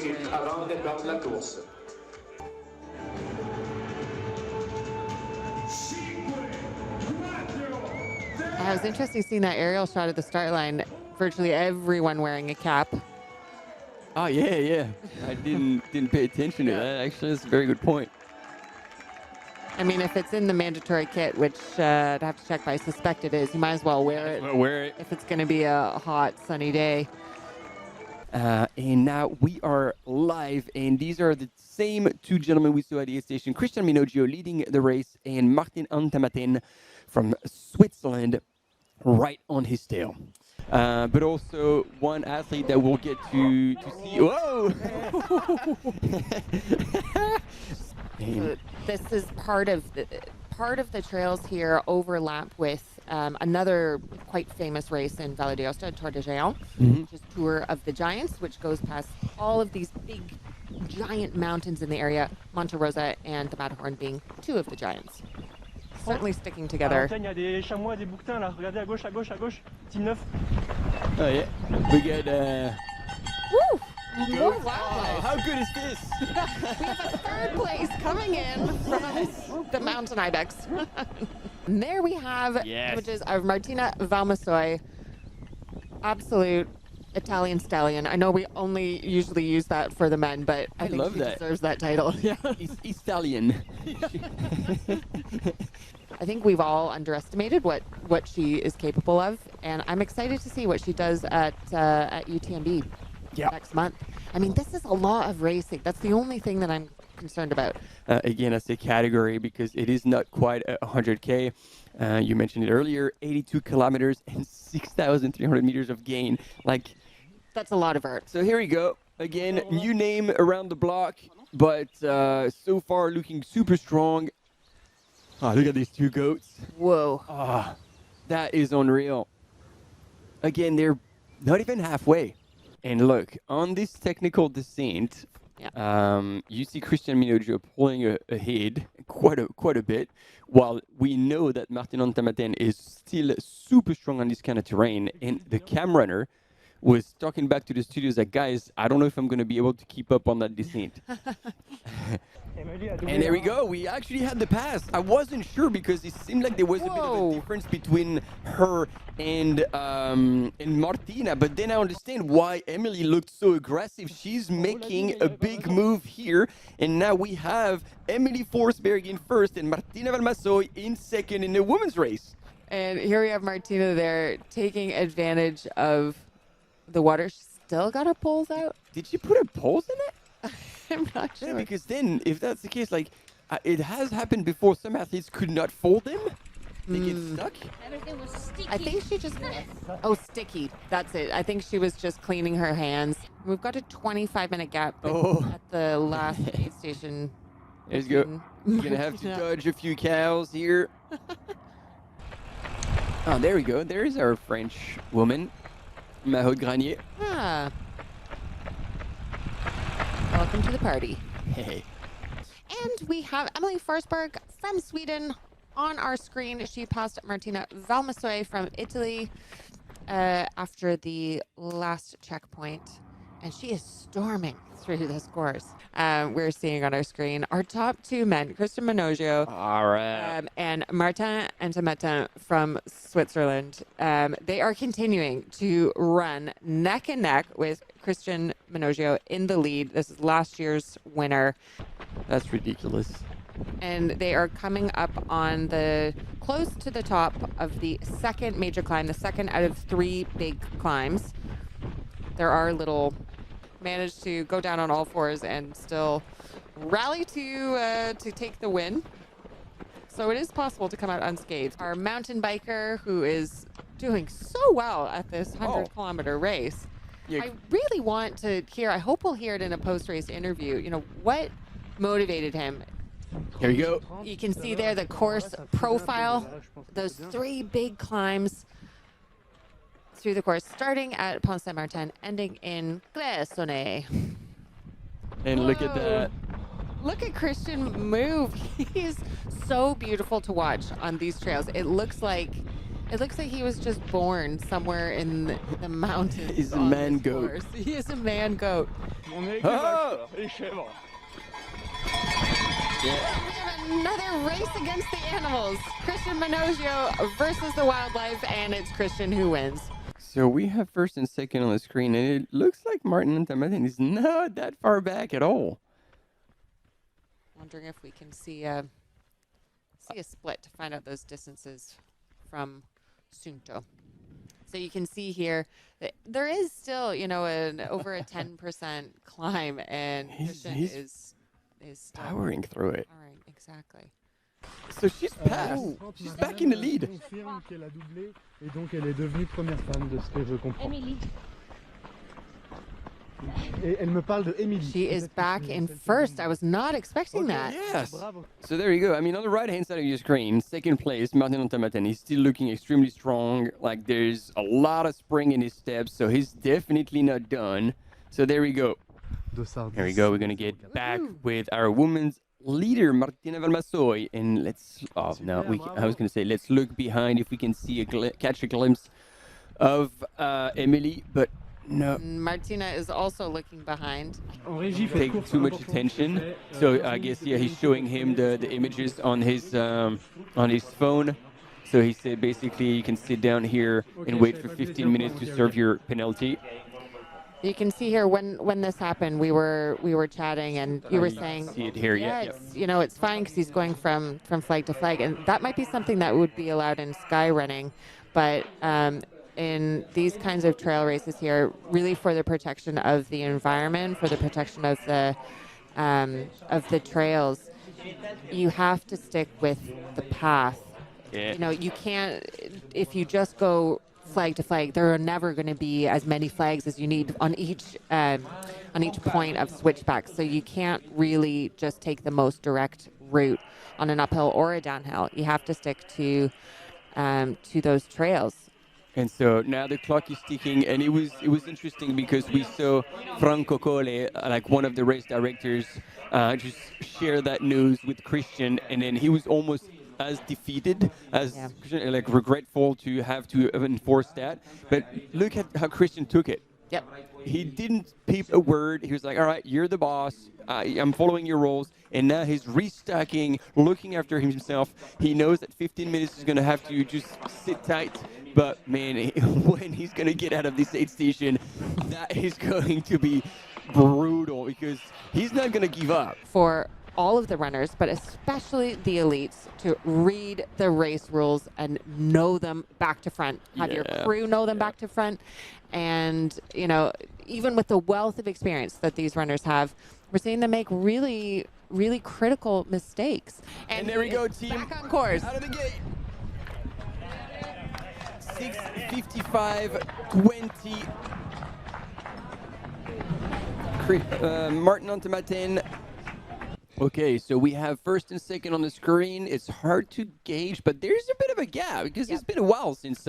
minutes avant le départ de la course. I was interested seeing that aerial shot at the start line. Virtually everyone wearing a cap. Oh yeah. I didn't pay attention to that. Actually, that's a very good point. I mean, if it's in the mandatory kit, which I'd have to check, but I suspect it is, you might as well wear it. Wear it. If it's going to be a hot, sunny day. And now we are live, and these are the same two gentlemen we saw at the aid station. Christian Minogio leading the race, and Martin Antamaten from Switzerland right on his tail. But also one athlete that we'll get to see. Whoa! So this is part of the trails here overlap with another quite famous race in Valle d'Aosta, Tour de Géant, which is Tour of the Giants, which goes past all of these big, giant mountains in the area, Monte Rosa and the Matterhorn being two of the giants. Certainly sticking together. Il y a des chamois, des bouquetins là. Regardez à gauche, team 9. Oh yeah, we get. Woo! More Oh, wildlife. how good is this? We have a third place coming in from the mountain ibex. And there we have images of Martina Valmasoy, absolute Italian stallion. I know we only usually use that for the men, but I think love she that. deserves that title. Yeah. He's Italian. I think we've all underestimated what she is capable of, and I'm excited to see what she does at UTMB next month. I mean, this is a lot of racing. That's the only thing that I'm concerned about. Again, as a category, because it is not quite 100K. You mentioned it earlier, 82 kilometers and 6,300 meters of gain. Like, that's a lot of vert. So here we go. Again, new name around the block, but so far looking super strong. Oh, look at these two goats. Whoa. Oh, that is unreal. Again, they're not even halfway. And look, on this technical descent, you see Christian Minogio pulling ahead quite a bit, while we know that Martin Antamaten is still super strong on this kind of terrain. And the cam runner was talking back to the studios like, guys, I don't know if I'm going to be able to keep up on that descent. And there we go. We actually had the pass. I wasn't sure because it seemed like there was a bit of a difference between her and Martina. But then I understand why Emily looked so aggressive. She's making a big move here. And now we have Emily Forsberg in first and Martina Valmasoy in second in the women's race. And here we have Martina there taking advantage of the water. She's still got her poles out. Did she put her poles in it? I'm not sure. Yeah, because then, if that's the case, like, it has happened before. Some athletes could not fold them. They get stuck. Everything was sticky. I think she just... Oh, sticky. That's it. I think she was just cleaning her hands. We've got a 25-minute gap at the last aid station. There you go. You're going to have to dodge a few cows here. Oh, there we go. There's our French woman, Maud Granier. Ah. Welcome to the party. Hey. And we have Emily Forsberg from Sweden on our screen. She passed Martina Valmasoy from Italy after the last checkpoint. And she is storming through this course. We're seeing on our screen our top two men, Christian Minogio and Martin Antamaten from Switzerland. They are continuing to run neck and neck with Christian Minogio in the lead. This is last year's winner. That's ridiculous. And they are coming up on close to the top of the second major climb, the second out of three big climbs. There are managed to go down on all fours and still rally to take the win. So it is possible to come out unscathed. Our mountain biker, who is doing so well at this 100-kilometer race, I really want to hear, I hope we'll hear it in a post-race interview, what motivated him. Here we go. You can see there the course profile, those three big climbs through the course, starting at Pont Saint-Martin, ending in Clé-Sonnet. And look at that. Look at Christian move. He's so beautiful to watch on these trails. It looks like It looks like he was just born somewhere in the mountains. He's a on man this goat. course. He is a man goat. On est Oh! les chèvres. We have another race against the animals. Christian Minogio versus the wildlife, and it's Christian who wins. So we have first and second on the screen, and it looks like Martin Antamaten is not that far back at all. Wondering if we can see a split to find out those distances from Sunto. So you can see here that there is still, you know, over a 10% climb, and Christian is still powering through it. All right, exactly. So she's passed. She's back in the lead. Confirme qu'elle a doublé et donc elle est devenue première femme de ce que je comprends. Et elle me parle de Émilie. She is back in first. I was not expecting that. Yes. Bravo. So there you go. I mean, on the right-hand side of your screen, second place, Martin Antamaten. He's still looking extremely strong. Like, there's a lot of spring in his steps, so he's definitely not done. So there we go. Here we go. We're going to get back with our women's leader, Martina Valmasoy. And let's, I was going to say, let's look behind if we can see catch a glimpse of Emily, but no. Martina is also looking behind. Take too much attention. So I guess, yeah, he's showing him the images on his phone. So he said basically you can sit down here and wait for 15 minutes to serve your penalty. You can see here when this happened, we were chatting, and you were saying, see it here, yeah. It's, you know, it's fine because he's going from flag to flag, and that might be something that would be allowed in sky running, but in these kinds of trail races here, really for the protection of the environment, for the protection of the trails, you have to stick with the path. Yeah. You know, you can't, if you just go flag to flag, there are never going to be as many flags as you need on each point of switchback. So you can't really just take the most direct route on an uphill or a downhill. You have to stick to those trails. And so now the clock is ticking, and it was interesting because we saw Franco Cole, like one of the race directors, just share that news with Christian, and then he was almost as defeated as Christian, like regretful to have to enforce that. But look at how Christian took it. Yep. He didn't peep a word. He was like, all right, you're the boss. I'm following your rules. And now he's restacking, looking after himself. He knows that 15 minutes is going to have to just sit tight. But, man, when he's going to get out of this aid station, that is going to be brutal because he's not going to give up. For all of the runners, but especially the elites, to read the race rules and know them back to front. Have your crew know them back to front. And, you know, even with the wealth of experience that these runners have, we're seeing them make really, really critical mistakes. And there we go, team. Back on course. Out of the gate. 6:55:20. Martin Antamaten. Okay, so we have first and second on the screen. It's hard to gauge, but there's a bit of a gap because it's been a while since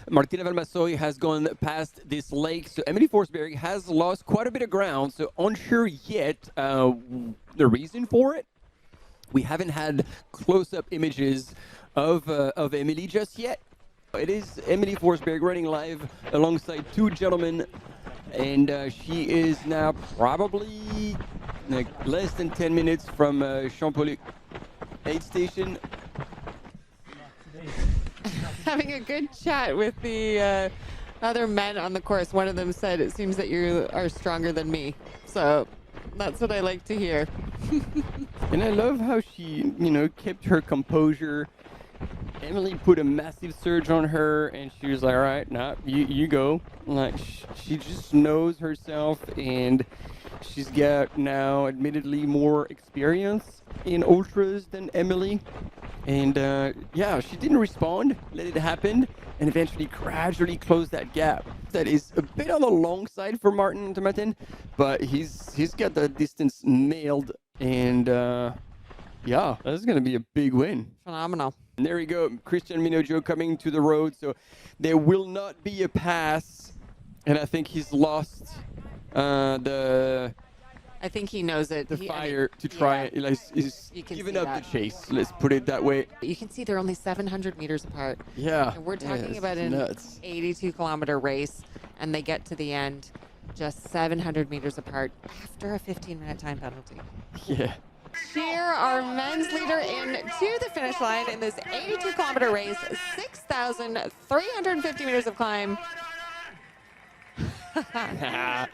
Martina Valmasoy has gone past this lake. So Emily Forsberg has lost quite a bit of ground, so unsure yet the reason for it. We haven't had close-up images of Emily just yet. It is Emily Forsberg running live alongside two gentlemen, and she is now probably like less than 10 minutes from Champoluc aid station. Having a good chat with the other men on the course. One of them said, it seems that you are stronger than me. So that's what I like to hear. And I love how she, you know, kept her composure. Emily put a massive surge on her, and she was like, all right, nah, you go. Like, she just knows herself, and she's got now admittedly more experience in ultras than Emily. And yeah, she didn't respond, let it happen, and eventually gradually closed that gap. That is a bit on the long side for Martin Antamaten, but he's got the distance nailed, and yeah, that's going to be a big win. Phenomenal. And there we go, Christian Minogio coming to the road, so there will not be a pass, and I think he's lost the I think he knows it. the He- I mean, fire to try. yeah. Like, he's You can giving see up that. the chase. Let's put it that way. You can see they're only 700 meters apart. Yeah. And we're yeah, talking it's about an nuts. 82-kilometer race, and they get to the end just 700 meters apart after a 15-minute time penalty. Yeah. Cheer our men's leader in to the finish line in this 82-kilometer race, 6,350 meters of climb. And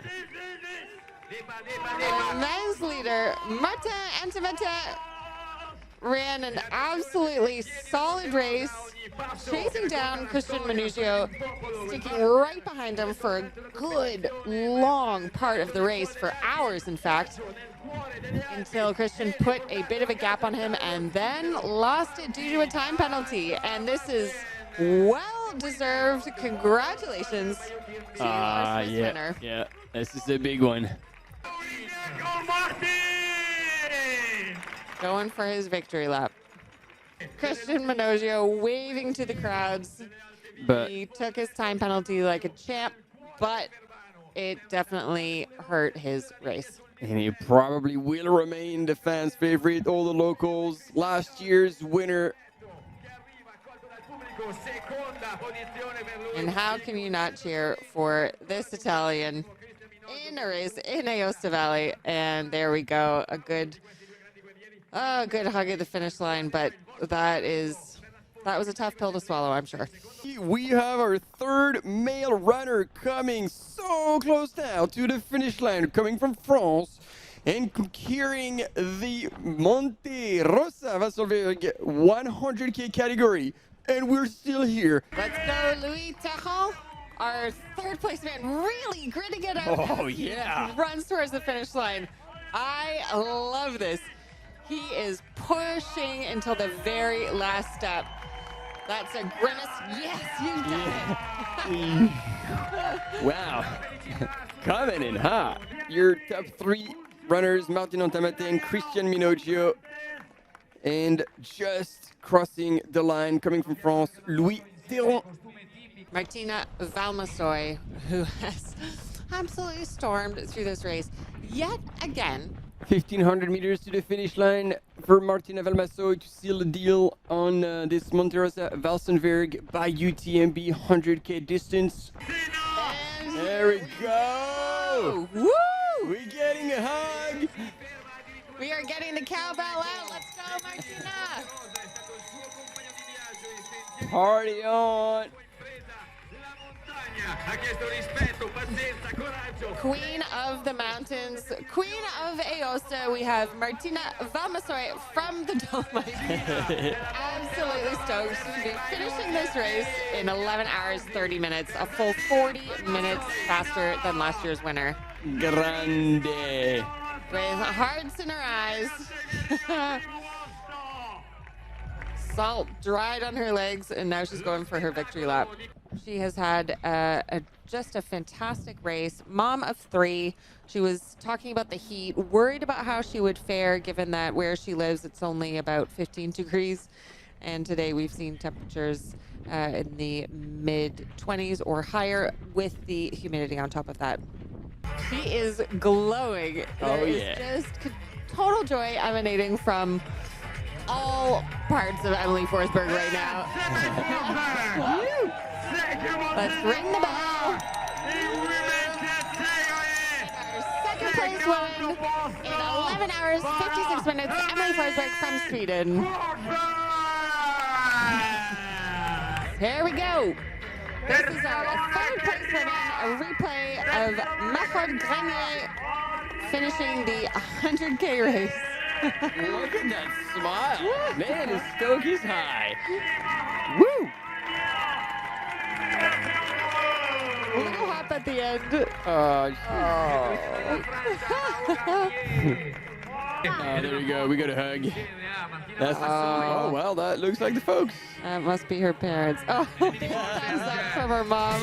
men's leader, Martin Antivette, ran an absolutely solid race, chasing down Christian Minugio, sticking right behind him for a good, long part of the race, for hours, in fact, until Christian put a bit of a gap on him and then lost it due to a time penalty. And this is well-deserved. Congratulations to our Swiss winner. Yeah. This is a big one. Going for his victory lap. Christian Minugio waving to the crowds. But He took his time penalty like a champ, but it definitely hurt his race. and he probably will remain the fans' favorite. All the locals, last year's winner. And how can you not cheer for this Italian in a race in Aosta Valley? And there we go. A good hug at the finish line, but that was a tough pill to swallow, I'm sure. We have our third male runner coming so close now to the finish line, coming from France and conquering the Monte Rosa WalserWaeg 100K category. And we're still here. Let's go, Louis Terran, our third place man, really gritting it out. Oh, as he yeah. runs towards the finish line. I love this. He is pushing until the very last step. That's a grimace. Yes, you done it. Wow. Coming in hot. Your top three runners, Martin Antivette and Christian Minugio. And just crossing the line, coming from France, Louis Terran. Martina Valmasoy, who has absolutely stormed through this race yet again. 1,500 meters to the finish line for Martina Valmasoy to seal the deal on this Monte Rosa WalserWaeg by UTMB 100K distance. And There we go. Woo! We're getting a hug. We are getting the cowbell out. Let's go, Martina. Party on. Queen of the mountains, Queen of Aosta, we have Martina Valmasoy from the Dolomites. Absolutely stoked to be finishing this race in 11 hours, 30 minutes, a full 40 minutes faster than last year's winner. Grande. With hearts in her eyes. Salt dried on her legs, and now she's going for her victory lap. She has had just a fantastic race. Mom of three. She was talking about the heat, worried about how she would fare given that where she lives, it's only about 15 degrees. And today we've seen temperatures in the mid-20s or higher with the humidity on top of that. She is glowing. Oh, There is yeah. just total joy emanating from all parts of Emily Forsberg right now. Woo! Let's ring the bell. Our second place win in 11 hours, 56 minutes. Emily Forsberg from Sweden. Here we go. This is our third place winning, a replay of Mahmoud Grenier finishing the 100K race. Look at that smile. Man, his stoke is high. Woo! A little hop at the end. Oh, there you go. We got a hug. That's oh, well, that looks like the folks. That must be her parents. Oh, thumbs up from her mom.